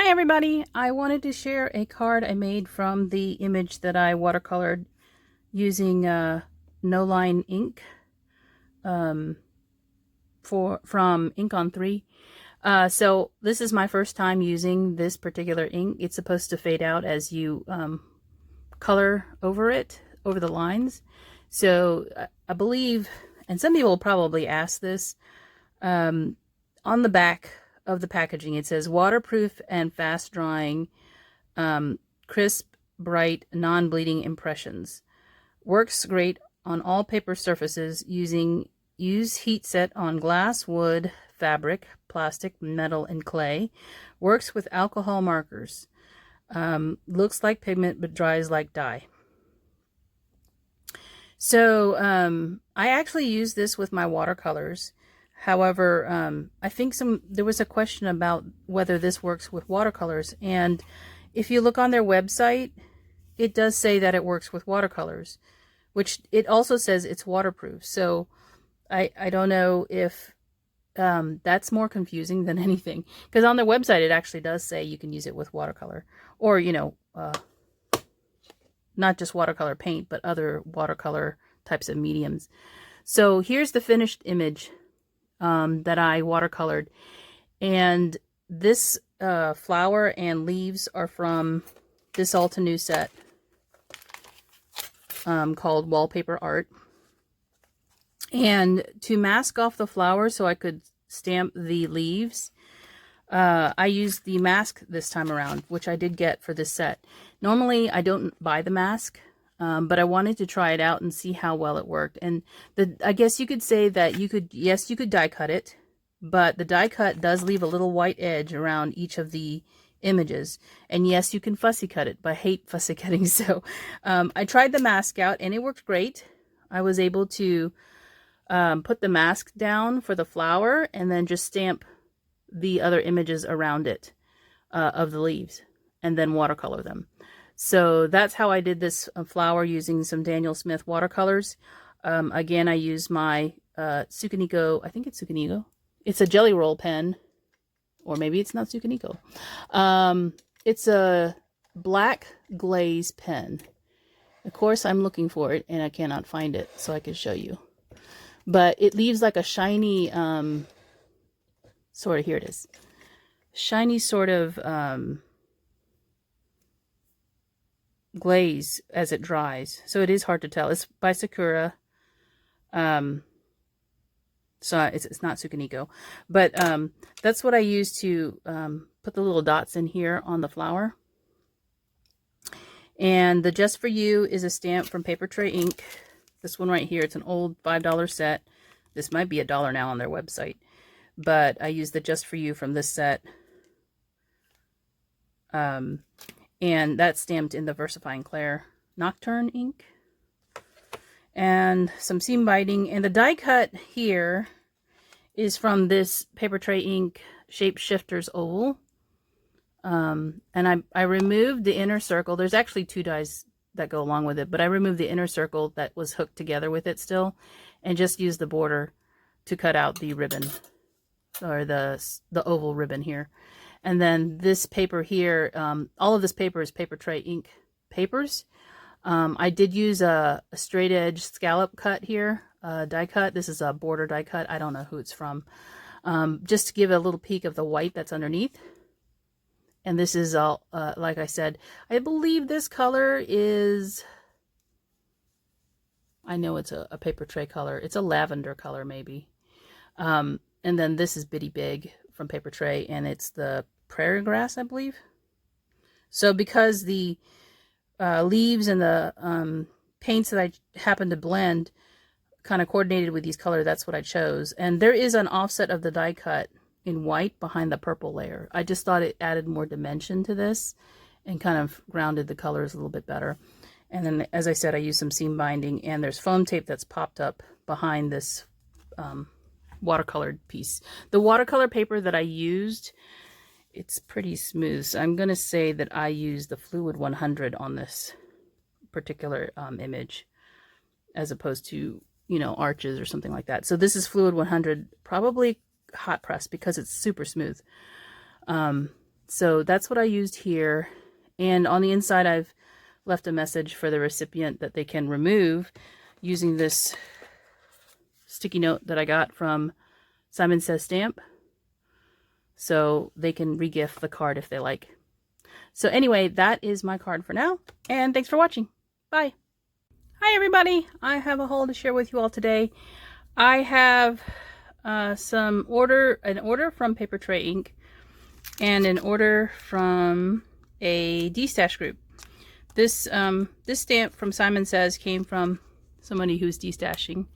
Hi everybody! I wanted to share a card I made from the image that I watercolored using No Line ink um, from Ink on 3. So this is my first time using this particular ink. It's supposed to fade out as you color over it, over the lines. So I believe, and some people probably ask this, on the back of the packaging it says waterproof and fast drying, crisp, bright, non-bleeding impressions. Works great on all paper surfaces. Use heat set on glass, wood, fabric, plastic, metal, and clay. Works with alcohol markers. Looks like pigment but dries like dye. So I actually use this with my watercolors. However, I think there was a question about whether this works with watercolors, and if you look on their website, it does say that it works with watercolors, which it also says it's waterproof. So I don't know if that's more confusing than anything, because on their website it actually does say you can use it with watercolor, or not just watercolor paint, but other watercolor types of mediums. So here's the finished image that I watercolored. And this flower and leaves are from this Altenew set called Wallpaper Art. And to mask off the flowers so I could stamp the leaves, I used the mask this time around, which I did get for this set. Normally, I don't buy the mask, but I wanted to try it out and see how well it worked. And I guess you could say that you could die cut it, but the die cut does leave a little white edge around each of the images. And yes, you can fussy cut it, but I hate fussy cutting. So I tried the mask out and it worked great. I was able to put the mask down for the flower and then just stamp the other images around it of the leaves and then watercolor them. So that's how I did this flower using some Daniel Smith watercolors. Again, I used my Sukaniko, I think it's Sukaniko. It's a Jelly Roll pen, or maybe it's not Sukaniko. It's a black glaze pen. Of course, I'm looking for it and I cannot find it, so I can show you. But it leaves like a shiny, sort of, here it is. Shiny sort of glaze as it dries. So it is hard to tell. It's by Sakura. So it's not Sukaniko. But that's what I use to put the little dots in here on the flower. And the Just For You is a stamp from Paper Tray Ink. This one right here, it's an old $5 set. This might be $1 now on their website. But I use the Just For You from this set. And that's stamped in the VersaFine Clair Nocturne ink. And some seam binding. And the die cut here is from this Paper Tray Ink Shape Shifters Oval. And I removed the inner circle. There's actually 2 dies that go along with it, but I removed the inner circle that was hooked together with it still, and just used the border to cut out the ribbon, or the oval ribbon here. And then this paper here, all of this paper is Paper Tray Ink papers. I did use a straight edge scallop cut here, die cut. This is a border die cut. I don't know who it's from. Just to give a little peek of the white that's underneath. And this is all, like I said, I believe this color is, I know it's a paper tray color. It's a lavender color maybe. And then this is Bitty Big from Paper Tray, and it's the prairie grass, I believe. So because the leaves and the paints that I happened to blend kind of coordinated with these colors, that's what I chose. And there is an offset of the die cut in white behind the purple layer. I just thought it added more dimension to this and kind of grounded the colors a little bit better. And then, as I said, I used some seam binding, and there's foam tape that's popped up behind this watercolored piece. The watercolor paper that I used, it's pretty smooth. So I'm going to say that I used the Fluid 100 on this particular image, as opposed to, Arches or something like that. So this is Fluid 100, probably hot press, because it's super smooth. So that's what I used here. And on the inside, I've left a message for the recipient that they can remove using this sticky note that I got from Simon Says Stamp. So they can regift the card if they like. So anyway, that is my card for now. And thanks for watching. Bye. Hi everybody. I have a haul to share with you all today. I have an order from Paper Tray Ink and an order from a destash group. This stamp from Simon Says came from somebody who's destashing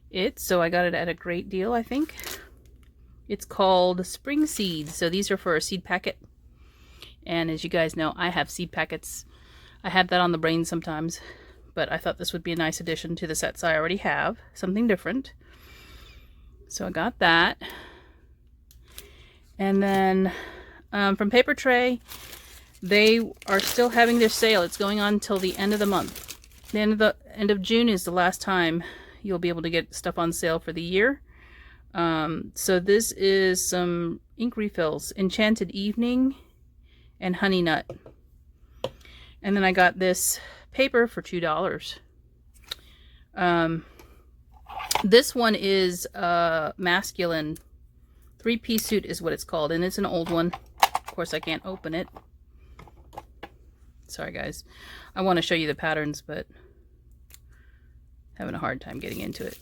it, so I got it at a great deal, I think. It's called Spring Seeds, so these are for a seed packet. And as you guys know, I have seed packets. I have that on the brain sometimes, but I thought this would be a nice addition to the sets I already have, something different. So I got that. And then from Paper Tray, they are still having their sale. It's going on until the end of the month. The end of June is the last time you'll be able to get stuff on sale for the year. So this is some ink refills, Enchanted Evening and Honey Nut. And then I got this paper for $2. This one is masculine. 3-piece suit is what it's called, and it's an old one. Of course, I can't open it. Sorry, guys. I want to show you the patterns, but having a hard time getting into it.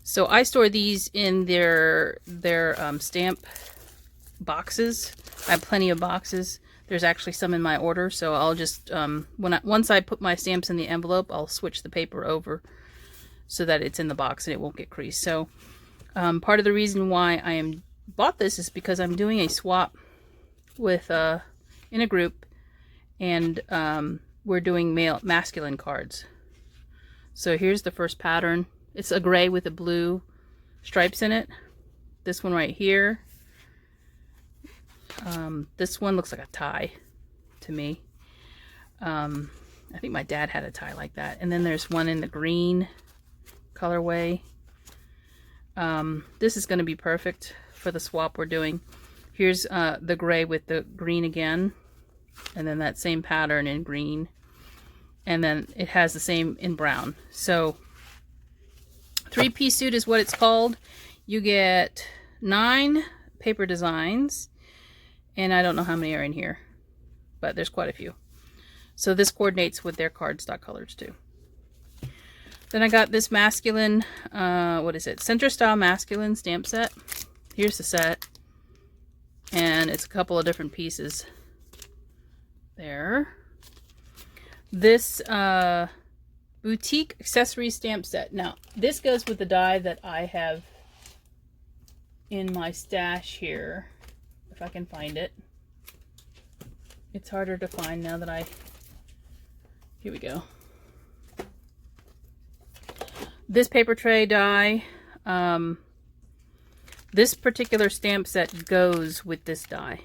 So I store these in their stamp boxes. I have plenty of boxes. There's actually some in my order, so I'll just once I put my stamps in the envelope, I'll switch the paper over so that it's in the box and it won't get creased. So part of the reason why I bought this is because I'm doing a swap with in a group, and we're doing masculine cards. So here's the first pattern. It's a gray with the blue stripes in it. This one right here. This one looks like a tie to me. I think my dad had a tie like that. And then there's one in the green colorway. This is going to be perfect for the swap we're doing. Here's the gray with the green again. And then that same pattern in green. And then it has the same in brown. So 3-piece suit is what it's called. You get 9 paper designs. And I don't know how many are in here, but there's quite a few. So this coordinates with their cardstock colors too. Then I got this masculine, what is it? Center Style Masculine stamp set. Here's the set. And it's a couple of different pieces. There. This boutique accessory stamp set. Now, this goes with the die that I have in my stash here. If I can find it. It's harder to find now that here we go. This Paper Tray die, this particular stamp set goes with this die.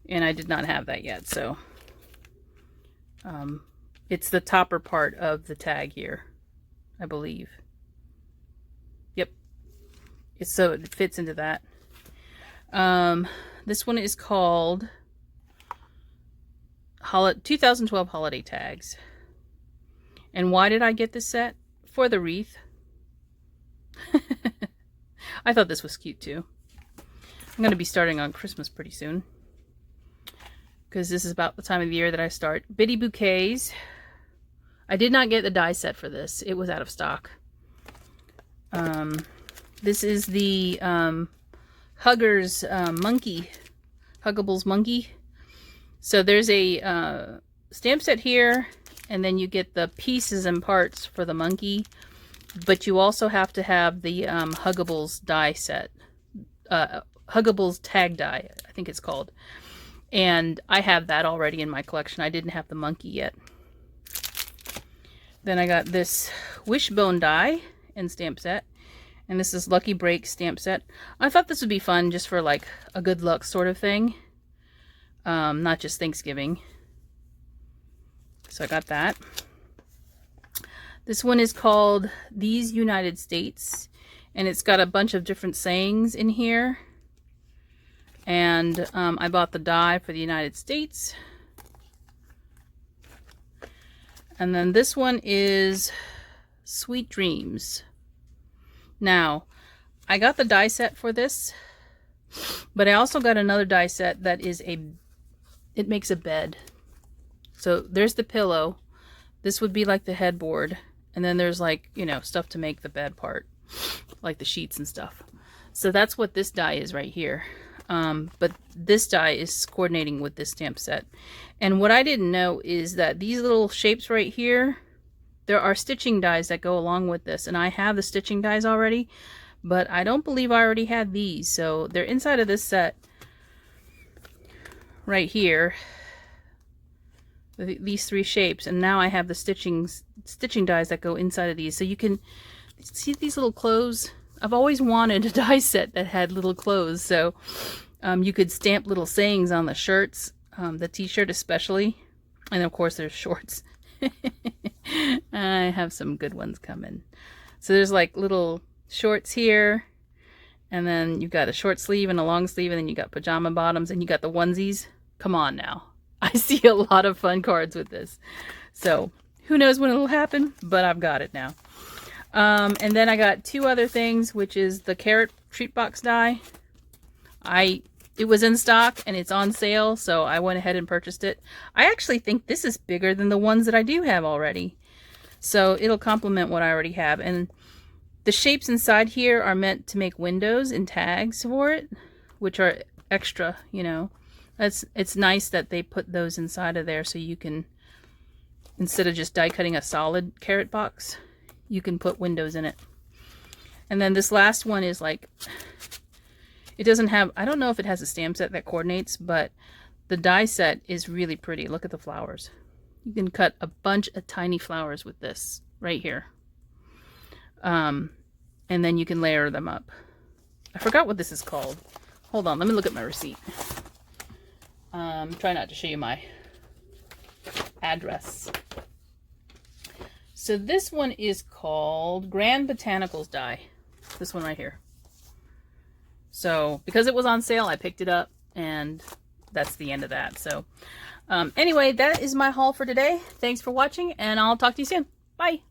And I did not have that yet, so it's the topper part of the tag here, I believe. Yep. So it fits into that. This one is called 2012 Holiday Tags. And why did I get this set? For the wreath. I thought this was cute too. I'm going to be starting on Christmas pretty soon, because this is about the time of the year that I start. Bitty Bouquets. I did not get the die set for this. It was out of stock. This is the Huggers monkey, Huggables monkey. So there's a stamp set here, and then you get the pieces and parts for the monkey, but you also have to have the Huggables die set, Huggables tag die, I think it's called. And I have that already in my collection. I didn't have the monkey yet. Then I got this Wishbone die and stamp set. And this is Lucky Break stamp set. I thought this would be fun just for like a good luck sort of thing. Not just Thanksgiving. So I got that. This one is called These United States. And it's got a bunch of different sayings in here. And I bought the die for the United States. And then this one is Sweet Dreams. Now, I got the die set for this, but I also got another die set that is it makes a bed. So there's the pillow. This would be like the headboard. And then there's like, you know, stuff to make the bed part, like the sheets and stuff. So that's what this die is right here. But this die is coordinating with this stamp set. And what I didn't know is that these little shapes right here, there are stitching dies that go along with this. And I have the stitching dies already, but I don't believe I already had these. So they're inside of this set right here. These three shapes, and now I have the stitching dies that go inside of these. So you can see these little clothes. I've always wanted a die set that had little clothes, so you could stamp little sayings on the shirts, the t-shirt especially, and of course there's shorts. I have some good ones coming. So there's like little shorts here, and then you've got a short sleeve and a long sleeve, and then you got pajama bottoms, and you got the onesies. Come on now. I see a lot of fun cards with this. So who knows when it'll happen, but I've got it now. And then I got two other things, which is the carrot treat box die. It was in stock and it's on sale, so I went ahead and purchased it. I actually think this is bigger than the ones that I do have already. So it'll complement what I already have. And the shapes inside here are meant to make windows and tags for it, which are extra, you know. It's nice that they put those inside of there so you can, instead of just die cutting a solid carrot box, you can put windows in it. And then this last one is like, it doesn't have, I don't know if it has a stamp set that coordinates, but the die set is really pretty. Look at the flowers. You can cut a bunch of tiny flowers with this right here. And then you can layer them up. I forgot what this is called. Hold on, let me look at my receipt. Try not to show you my address. So this one is called Grand Botanicals die. This one right here. So because it was on sale, I picked it up, and that's the end of that. So anyway, that is my haul for today. Thanks for watching, and I'll talk to you soon. Bye.